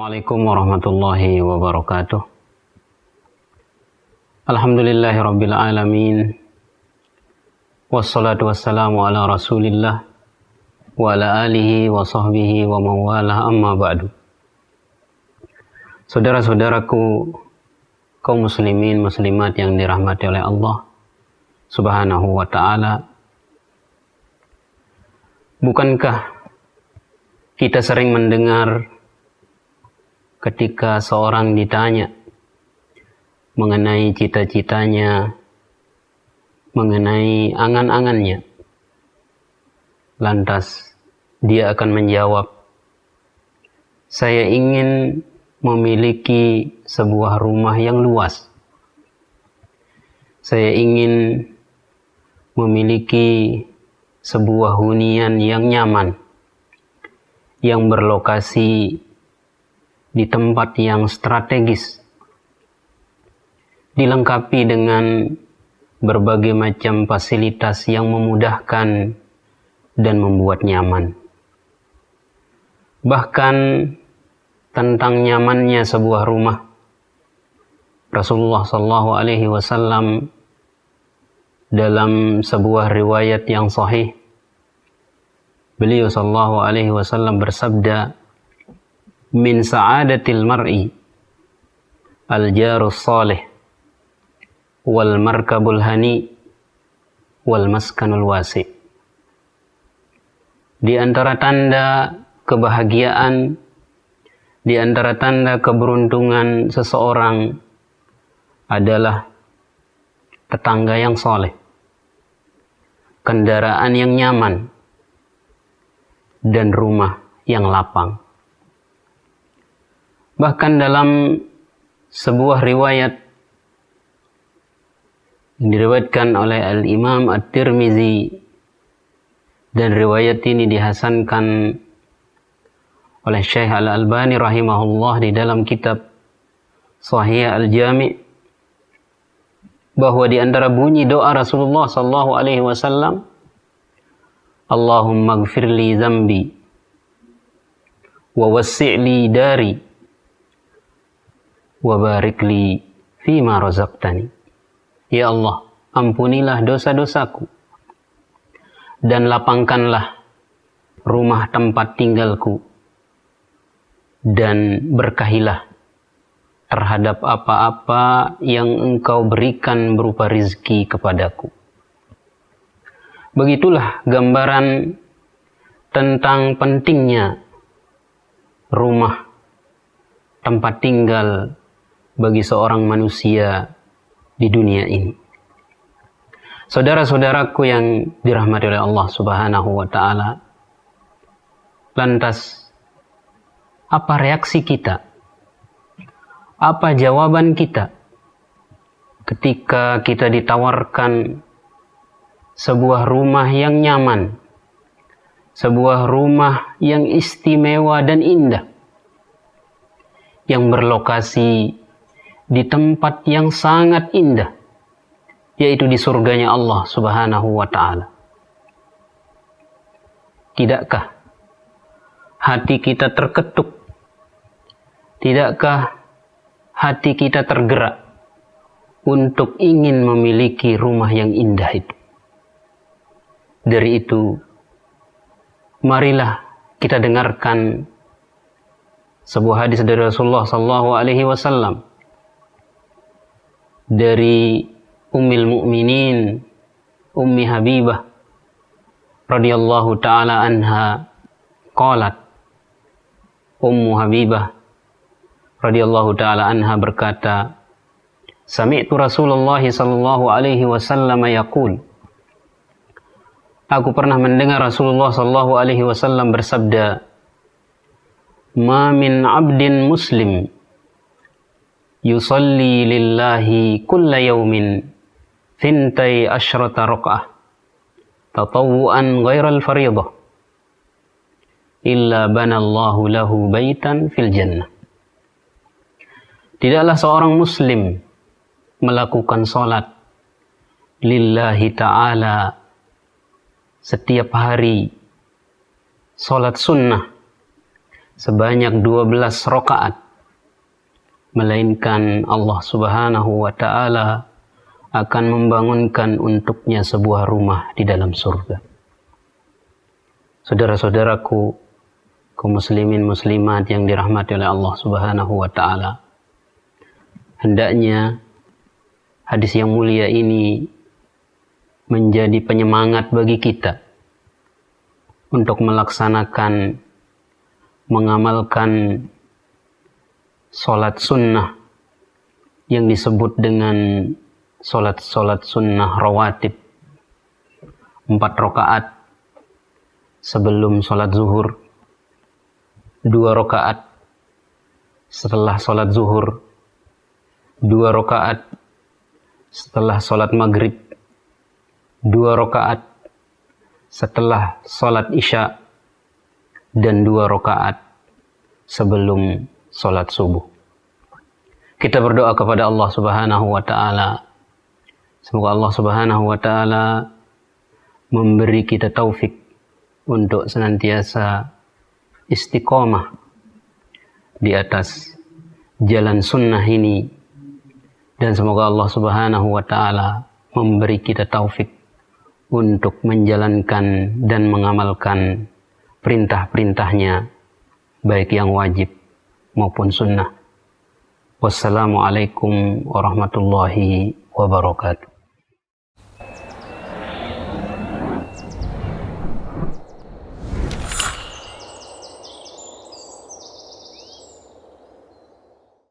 Assalamualaikum warahmatullahi wabarakatuh. Alhamdulillahirabbil alamin. Wassalatu wassalamu ala Rasulillah wa ala alihi wa sahbihi wa mawalah, amma ba'du. Saudara-saudaraku kaum muslimin muslimat yang dirahmati oleh Allah Subhanahu wa ta'ala, bukankah kita sering mendengar ketika seorang ditanya mengenai cita-citanya, mengenai angan-angannya, lantas dia akan menjawab, saya ingin memiliki sebuah rumah yang luas, saya ingin memiliki sebuah hunian yang nyaman, yang berlokasi di tempat yang strategis, dilengkapi dengan berbagai macam fasilitas yang memudahkan dan membuat nyaman. Bahkan tentang nyamannya sebuah rumah, Rasulullah SAW dalam sebuah riwayat yang sahih, beliau SAW bersabda, min sa'adatil mar'i al-jarus salih wal markabul hani wal maskanul wasi. Di antara tanda kebahagiaan, di antara tanda keberuntungan seseorang adalah tetangga yang soleh, kendaraan yang nyaman, dan rumah yang lapang. Bahkan dalam sebuah riwayat yang diriwayatkan oleh Al-Imam At-Tirmizi, dan riwayat ini dihasankan oleh Syekh Al-Albani rahimahullah di dalam kitab Sahih Al-Jami', bahwa di antara bunyi doa Rasulullah SAW, Allahumma gfirli zambi wa wassi'li dari wa barik li fima razaqtani. Ya Allah, ampunilah dosa-dosaku dan lapangkanlah rumah tempat tinggalku, dan berkahilah terhadap apa-apa yang Engkau berikan berupa rizki kepadaku. Begitulah gambaran tentang pentingnya rumah tempat tinggal bagi seorang manusia di dunia ini. Saudara-saudaraku yang dirahmati oleh Allah Subhanahu wa ta'ala, lantas apa reaksi kita? Apa jawaban kita ketika kita ditawarkan sebuah rumah yang nyaman, sebuah rumah yang istimewa dan indah, yang berlokasi di tempat yang sangat indah, yaitu di surganya Allah Subhanahu wa ta'ala? Tidakkah hati kita terketuk? Tidakkah hati kita tergerak untuk ingin memiliki rumah yang indah itu? Dari itu, marilah kita dengarkan sebuah hadis dari Rasulullah SAW, dari Ummul Mukminin Ummi Habibah radhiyallahu taala anha, qalat, Ummu Habibah radhiyallahu taala anha berkata, sami'tu Rasulullah sallallahu alaihi wasallam yaqul, aku pernah mendengar Rasulullah sallallahu alaihi wasallam bersabda, ma min 'abdin muslim yusalli lillahi kulla yawmin thintai asyrata raka'ah tatawwu'an ghairal fariidah illa banallahu lahu baitan fil jannah. Tidaklah seorang muslim melakukan salat lillahi ta'ala setiap hari, salat sunnah sebanyak 12 rakaat, melainkan Allah Subhanahu wa Ta'ala akan membangunkan untuknya sebuah rumah di dalam surga. Saudara-saudaraku, kaum muslimin muslimat yang dirahmati oleh Allah Subhanahu wa Ta'ala, hendaknya hadis yang mulia ini menjadi penyemangat bagi kita untuk melaksanakan, mengamalkan sholat sunnah yang disebut dengan sholat sunnah rawatib, 4 rakaat sebelum sholat zuhur, 2 rakaat setelah sholat zuhur, 2 rakaat setelah sholat maghrib, 2 rakaat setelah sholat isya, dan 2 rakaat sebelum sholat subuh. Kita berdoa kepada Allah Subhanahu wa Ta'ala, semoga Allah Subhanahu wa Ta'ala memberi kita taufik untuk senantiasa istiqomah di atas jalan sunnah ini, dan semoga Allah Subhanahu wa Ta'ala memberi kita taufik untuk menjalankan dan mengamalkan perintah-perintahnya, baik yang wajib maupun sunnah. Wassalamualaikum warahmatullahi wabarakatuh.